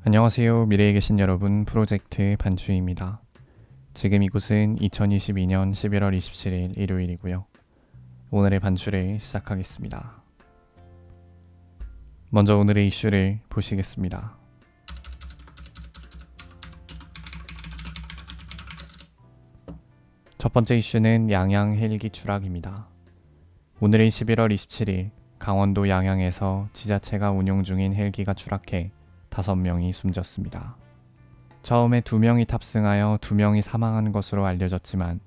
안녕하세요. 미래에 계신 여러분, 프로젝트 반추입니다. 지금 이곳은 2022년 11월 27일 일요일이고요. 오늘의 반추를 시작하겠습니다. 먼저 오늘의 이슈를 보시겠습니다. 첫 번째 이슈는 양양 헬기 추락입니다. 오늘은 11월 27일 강원도 양양에서 지자체가 운용 중인 헬기가 추락해 5명이 숨졌습니다. 처음에 2명이 탑승하여 2명이 사망한 것으로 알려졌지만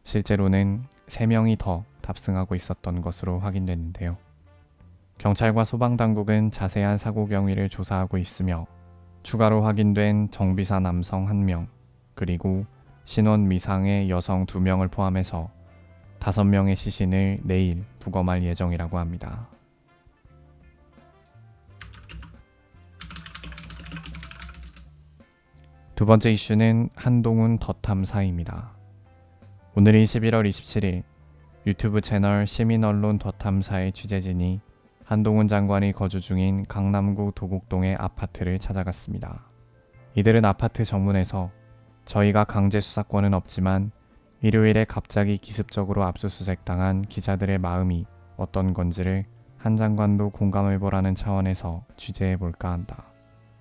실제로는 3명이 더 탑승하고 있었던 것으로 확인됐는데요. 경찰과 소방당국은 자세한 사고 경위를 조사하고 있으며 추가로 확인된 정비사 남성 1명 그리고 신원 미상의 여성 2명을 포함해서 5명의 시신을 내일 부검할 예정이라고 합니다. 두 번째 이슈는 한동훈 덧탐사입니다. 오늘이 11월 27일 유튜브 채널 시민언론 덧탐사의 취재진이 한동훈 장관이 거주 중인 강남구 도곡동의 아파트를 찾아갔습니다. 이들은 아파트 정문에서 저희가 강제 수사권은 없지만 일요일에 갑자기 기습적으로 압수수색당한 기자들의 마음이 어떤 건지를 한 장관도 공감해보라는 차원에서 취재해볼까 한다.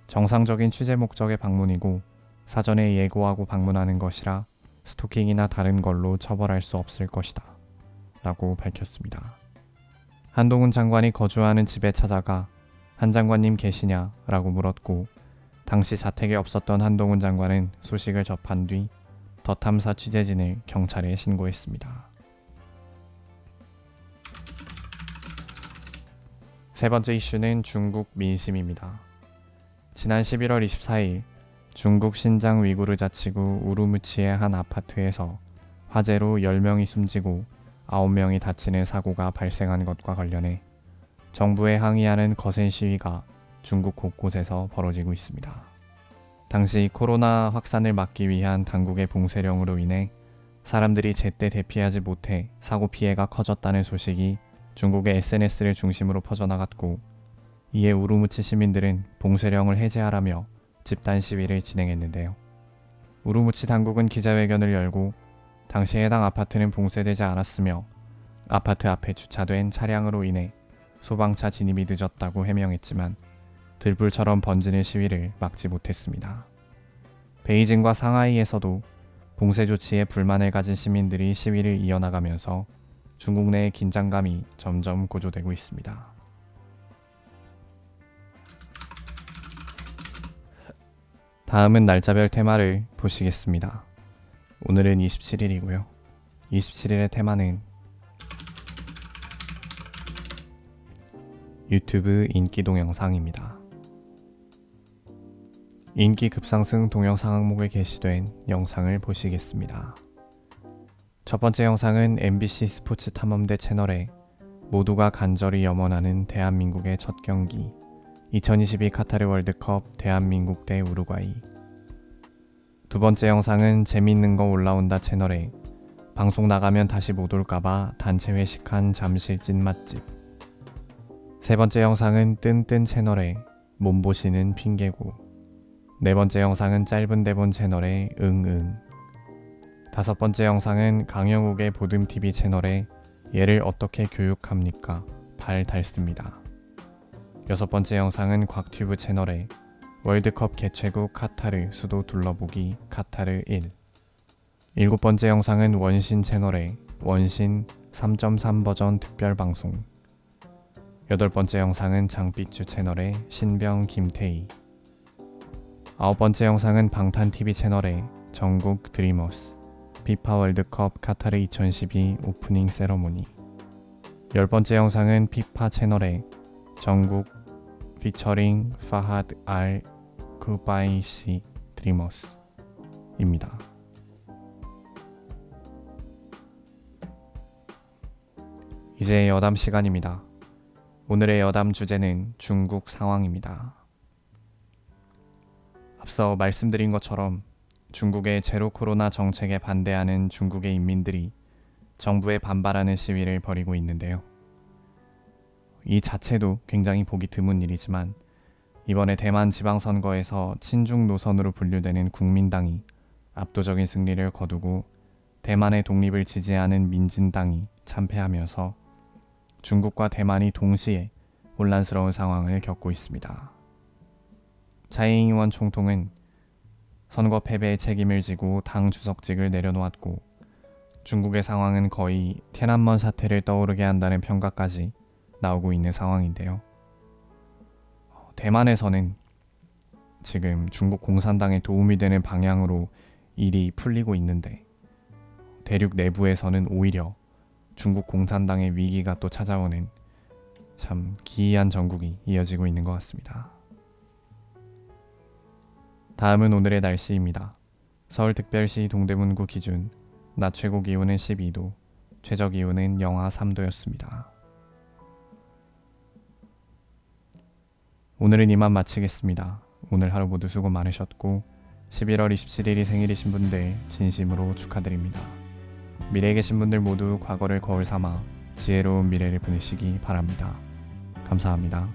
정상적인 취재 목적의 방문이고 사전에 예고하고 방문하는 것이라 스토킹이나 다른 걸로 처벌할 수 없을 것이다. 라고 밝혔습니다. 한동훈 장관이 거주하는 집에 찾아가 한 장관님 계시냐? 라고 물었고 당시 자택에 없었던 한동훈 장관은 소식을 접한 뒤 덧탐사 취재진을 경찰에 신고했습니다. 세 번째 이슈는 중국 민심입니다. 지난 11월 24일 중국 신장 위구르 자치구 우루무치의 한 아파트에서 화재로 10명이 숨지고 9명이 다치는 사고가 발생한 것과 관련해 정부에 항의하는 거센 시위가 중국 곳곳에서 벌어지고 있습니다. 당시 코로나 확산을 막기 위한 당국의 봉쇄령으로 인해 사람들이 제때 대피하지 못해 사고 피해가 커졌다는 소식이 중국의 SNS를 중심으로 퍼져나갔고 이에 우루무치 시민들은 봉쇄령을 해제하라며 집단 시위를 진행했는데요. 우루무치 당국은 기자회견을 열고 당시 해당 아파트는 봉쇄되지 않았으며 아파트 앞에 주차된 차량으로 인해 소방차 진입이 늦었다고 해명했지만 들불처럼 번지는 시위를 막지 못했습니다. 베이징과 상하이에서도 봉쇄 조치에 불만을 가진 시민들이 시위를 이어나가면서 중국 내의 긴장감이 점점 고조되고 있습니다. 다음은 날짜별 테마를 보시겠습니다. 오늘은 27일이고요. 27일의 테마는 유튜브 인기 동영상입니다. 인기 급상승 동영상 항목에 게시된 영상을 보시겠습니다. 첫 번째 영상은 MBC 스포츠 탐험대 채널에 모두가 간절히 염원하는 대한민국의 첫 경기 2022 카타르 월드컵 대한민국 대 우루과이. 두 번째 영상은 재밌는 거 올라온다 채널에 방송 나가면 다시 못 올까봐 단체 회식한 잠실 찐 맛집. 세 번째 영상은 뜬뜬 채널에 몸보시는 핑계고. 네 번째 영상은 짧은 대본 채널에 응응. 다섯 번째 영상은 강영욱의 보듬TV 채널에 얘를 어떻게 교육합니까? 발 닳습니다. 여섯 번째 영상은 곽튜브 채널에 월드컵 개최국 카타르 수도 둘러보기 카타르 1. 일곱 번째 영상은 원신 채널에 원신 3.3 버전 특별방송. 여덟 번째 영상은 장삐쭈 채널에 신병 김태희. 아홉 번째 영상은 방탄TV 채널에 전국 드리머스 피파 월드컵 카타르 2012 오프닝 세러모니. 열 번째 영상은 피파 채널에 전국 피처링 파하드 알 쿠바이시 드리머스 입니다. 이제 여담 시간입니다. 오늘의 여담 주제는 중국 상황입니다. 앞서 말씀드린 것처럼 중국의 제로 코로나 정책에 반대하는 중국의 인민들이 정부에 반발하는 시위를 벌이고 있는데요. 이 자체도 굉장히 보기 드문 일이지만 이번에 대만 지방선거에서 친중 노선으로 분류되는 국민당이 압도적인 승리를 거두고 대만의 독립을 지지하는 민진당이 참패하면서 중국과 대만이 동시에 혼란스러운 상황을 겪고 있습니다. 차이잉원 총통은 선거 패배의 책임을 지고 당 주석직을 내려놓았고 중국의 상황은 거의天安門 사태를 떠오르게 한다는 평가까지 나오고 있는 상황인데요. 대만에서는 지금 중국 공산당에 도움이 되는 방향으로 일이 풀리고 있는데 대륙 내부에서는 오히려 중국 공산당의 위기가 또 찾아오는 참 기이한 정국이 이어지고 있는 것 같습니다. 다음은 오늘의 날씨입니다. 서울특별시 동대문구 기준 낮 최고 기온은 12도, 최저 기온은 영하 3도였습니다. 오늘은 이만 마치겠습니다. 오늘 하루 모두 수고 많으셨고 11월 27일이 생일이신 분들 진심으로 축하드립니다. 미래에 계신 분들 모두 과거를 거울 삼아 지혜로운 미래를 보내시기 바랍니다. 감사합니다.